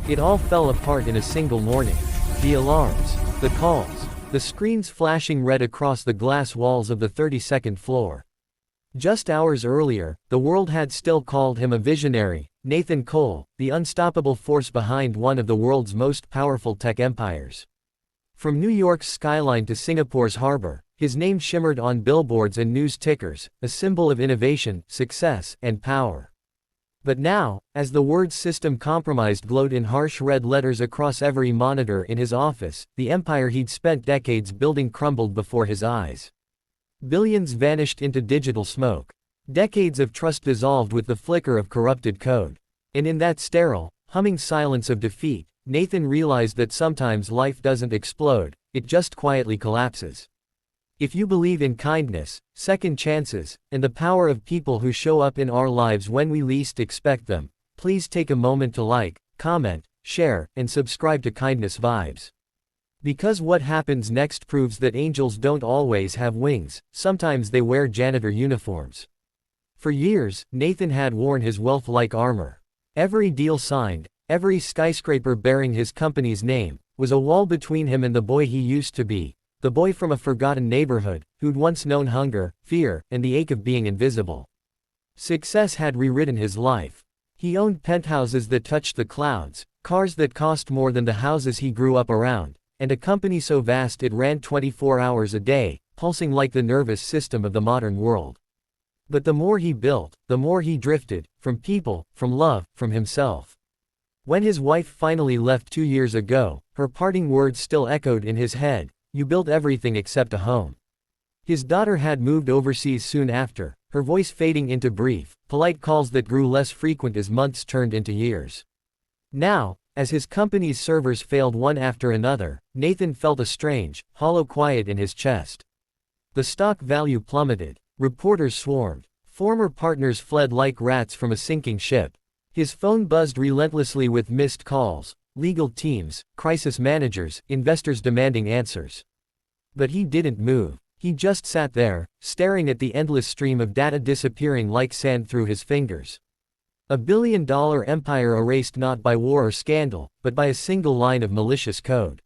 It all fell apart in a single morning. The alarms, the calls, the screens flashing red across the glass walls of the 32nd floor. Just hours earlier, the world had still called him a visionary, Nathan Cole, the unstoppable force behind one of the world's most powerful tech empires. From New York's skyline to Singapore's harbor, his name shimmered on billboards and news tickers, a symbol of innovation, success, and power. But now, as the word "system compromised" glowed in harsh red letters across every monitor in his office, the empire he'd spent decades building crumbled before his eyes. Billions vanished into digital smoke. Decades of trust dissolved with the flicker of corrupted code. And in that sterile, humming silence of defeat, Nathan realized that sometimes life doesn't explode, it just quietly collapses. If you believe in kindness, second chances, and the power of people who show up in our lives when we least expect them, please take a moment to like, comment, share, and subscribe to Kindness Vibes. Because what happens next proves that angels don't always have wings, sometimes they wear janitor uniforms. For years, Nathan had worn his wealth like armor. Every deal signed, every skyscraper bearing his company's name, was a wall between him and the boy he used to be. The boy from a forgotten neighborhood, who'd once known hunger, fear, and the ache of being invisible. Success had rewritten his life. He owned penthouses that touched the clouds, cars that cost more than the houses he grew up around, and a company so vast it ran 24 hours a day, pulsing like the nervous system of the modern world. But the more he built, the more he drifted, from people, from love, from himself. When his wife finally left 2 years ago, her parting words still echoed in his head: "You built everything except a home." His daughter had moved overseas soon after, her voice fading into brief, polite calls that grew less frequent as months turned into years. Now, as his company's servers failed one after another, Nathan felt a strange, hollow quiet in his chest. The stock value plummeted. Reporters swarmed. Former partners fled like rats from a sinking ship. His phone buzzed relentlessly with missed calls, legal teams, crisis managers, investors demanding answers. But he didn't move. He just sat there, staring at the endless stream of data disappearing like sand through his fingers. A billion-dollar empire erased not by war or scandal, but by a single line of malicious code.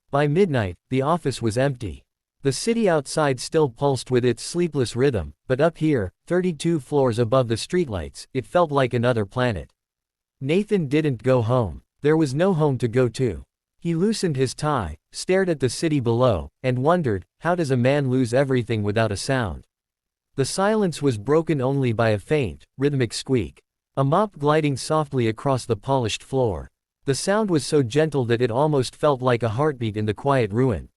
By midnight, the office was empty. The city outside still pulsed with its sleepless rhythm, but up here, 32 floors above the streetlights, it felt like another planet. Nathan didn't go home. There was no home to go to. He loosened his tie, stared at the city below, and wondered, how does a man lose everything without a sound? The silence was broken only by a faint, rhythmic squeak. A mop gliding softly across the polished floor. The sound was so gentle that it almost felt like a heartbeat in the quiet ruin.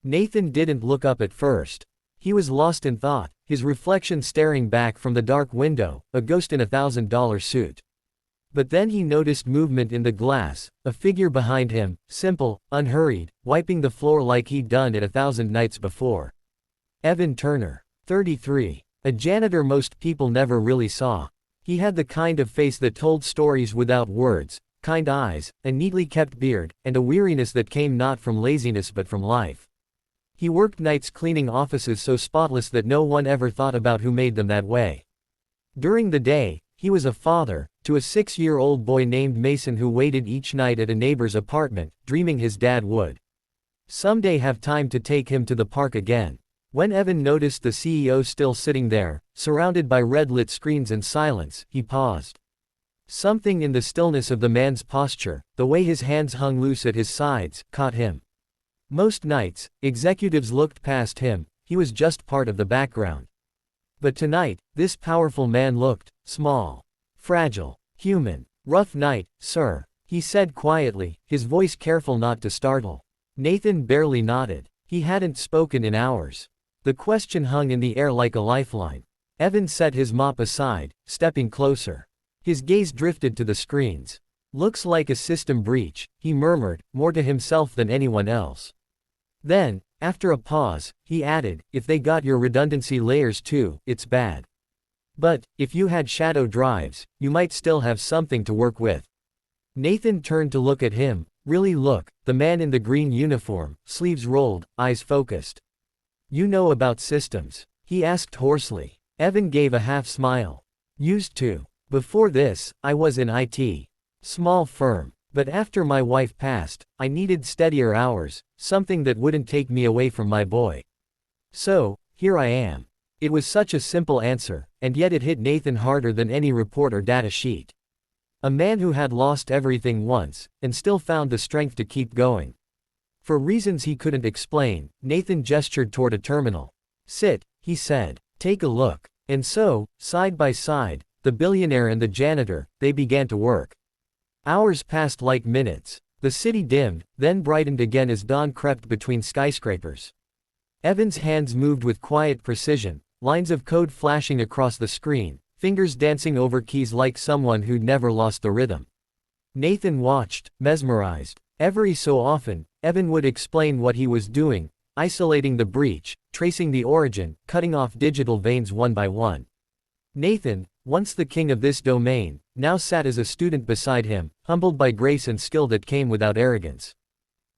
Nathan didn't look up at first. He was lost in thought, his reflection staring back from the dark window, a ghost in a $1,000 suit. But then he noticed movement in the glass, a figure behind him, simple, unhurried, wiping the floor like he'd done it 1,000 nights before. Evan Turner, 33. A janitor most people never really saw. He had the kind of face that told stories without words, kind eyes, a neatly kept beard, and a weariness that came not from laziness but from life. He worked nights cleaning offices so spotless that no one ever thought about who made them that way. During the day, he was a father, to a 6-year-old boy named Mason who waited each night at a neighbor's apartment, dreaming his dad would someday have time to take him to the park again. When Evan noticed the CEO still sitting there, surrounded by red-lit screens and silence, he paused. Something in the stillness of the man's posture, the way his hands hung loose at his sides, caught him. Most nights, executives looked past him, he was just part of the background. But tonight, this powerful man looked small, fragile, human. "Rough night, sir," he said quietly, his voice careful not to startle. Nathan barely nodded. He hadn't spoken in hours. The question hung in the air like a lifeline. Evan set his mop aside, stepping closer. His gaze drifted to the screens. "Looks like a system breach," he murmured, more to himself than anyone else. Then, after a pause, he added, "If they got your redundancy layers too, it's bad. But, if you had shadow drives, you might still have something to work with." Nathan turned to look at him, really look, the man in the green uniform, sleeves rolled, eyes focused. "You know about systems?" he asked hoarsely. Evan gave a half smile. "Used to. Before this, I was in IT. Small firm. But after my wife passed, I needed steadier hours, something that wouldn't take me away from my boy. So, here I am. It was such a simple answer, and yet it hit Nathan harder than any report or data sheet. A man who had lost everything once, and still found the strength to keep going. For reasons he couldn't explain, Nathan gestured toward a terminal. "Sit," he said. "Take a look." And so, side by side, the billionaire and the janitor, they began to work. Hours passed like minutes. The city dimmed, then brightened again as dawn crept between skyscrapers. Evan's hands moved with quiet precision, lines of code flashing across the screen, fingers dancing over keys like someone who'd never lost the rhythm. Nathan watched, mesmerized. Every so often, Evan would explain what he was doing, isolating the breach, tracing the origin, cutting off digital veins one by one. Nathan, once the king of this domain, now sat as a student beside him, humbled by grace and skill that came without arrogance.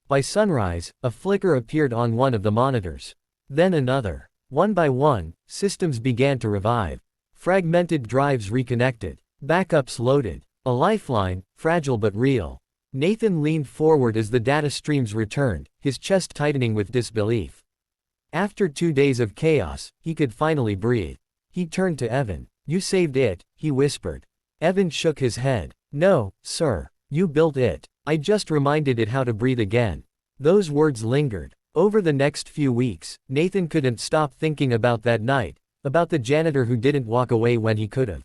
By sunrise, a flicker appeared on one of the monitors. Then another. One by one, systems began to revive. Fragmented drives reconnected. Backups loaded. A lifeline, fragile but real. Nathan leaned forward as the data streams returned, his chest tightening with disbelief. After 2 days of chaos, he could finally breathe. He turned to Evan. "You saved it," he whispered. Evan shook his head. "No, sir. You built it. I just reminded it how to breathe again." Those words lingered. Over the next few weeks, Nathan couldn't stop thinking about that night, about the janitor who didn't walk away when he could have.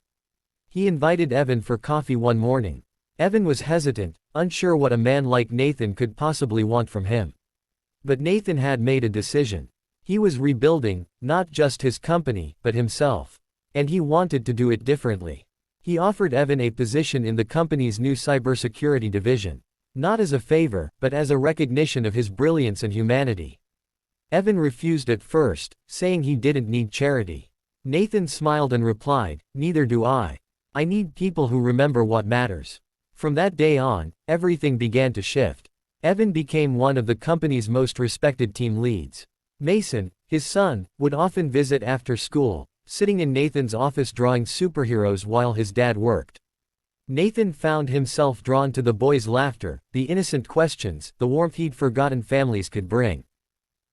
He invited Evan for coffee one morning. Evan was hesitant, unsure what a man like Nathan could possibly want from him. But Nathan had made a decision. He was rebuilding, not just his company, but himself. And he wanted to do it differently. He offered Evan a position in the company's new cybersecurity division. Not as a favor, but as a recognition of his brilliance and humanity. Evan refused at first, saying he didn't need charity. Nathan smiled and replied, "Neither do I. I need people who remember what matters." From that day on, everything began to shift. Evan became one of the company's most respected team leads. Mason, his son, would often visit after school, sitting in Nathan's office drawing superheroes while his dad worked. Nathan found himself drawn to the boy's laughter, the innocent questions, the warmth he'd forgotten families could bring.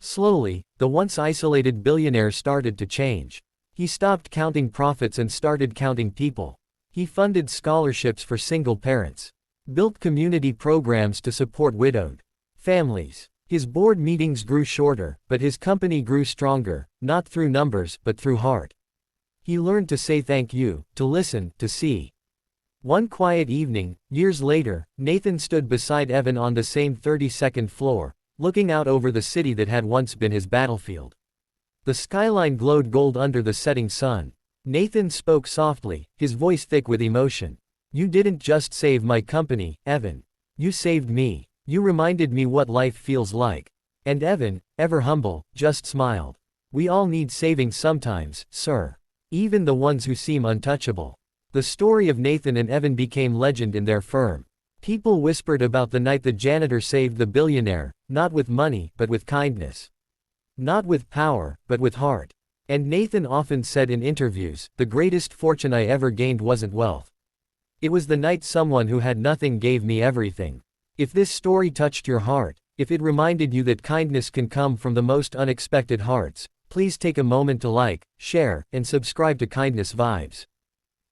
Slowly, the once isolated billionaire started to change. He stopped counting profits and started counting people. He funded scholarships for single parents, built community programs to support widowed families. His board meetings grew shorter, but his company grew stronger, not through numbers, but through heart. He learned to say thank you, to listen, to see. One quiet evening, years later, Nathan stood beside Evan on the same 32nd floor, looking out over the city that had once been his battlefield. The skyline glowed gold under the setting sun. Nathan spoke softly, his voice thick with emotion. "You didn't just save my company, Evan. You saved me. You reminded me what life feels like." And Evan, ever humble, just smiled. "We all need saving sometimes, sir. Even the ones who seem untouchable." The story of Nathan and Evan became legend in their firm. People whispered about the night the janitor saved the billionaire, not with money, but with kindness. Not with power, but with heart. And Nathan often said in interviews, "The greatest fortune I ever gained wasn't wealth. It was the night someone who had nothing gave me everything." If this story touched your heart, if it reminded you that kindness can come from the most unexpected hearts, please take a moment to like, share, and subscribe to Kindness Vibes.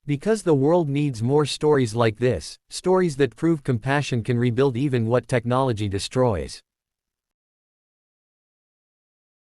Because the world needs more stories like this, stories that prove compassion can rebuild even what technology destroys.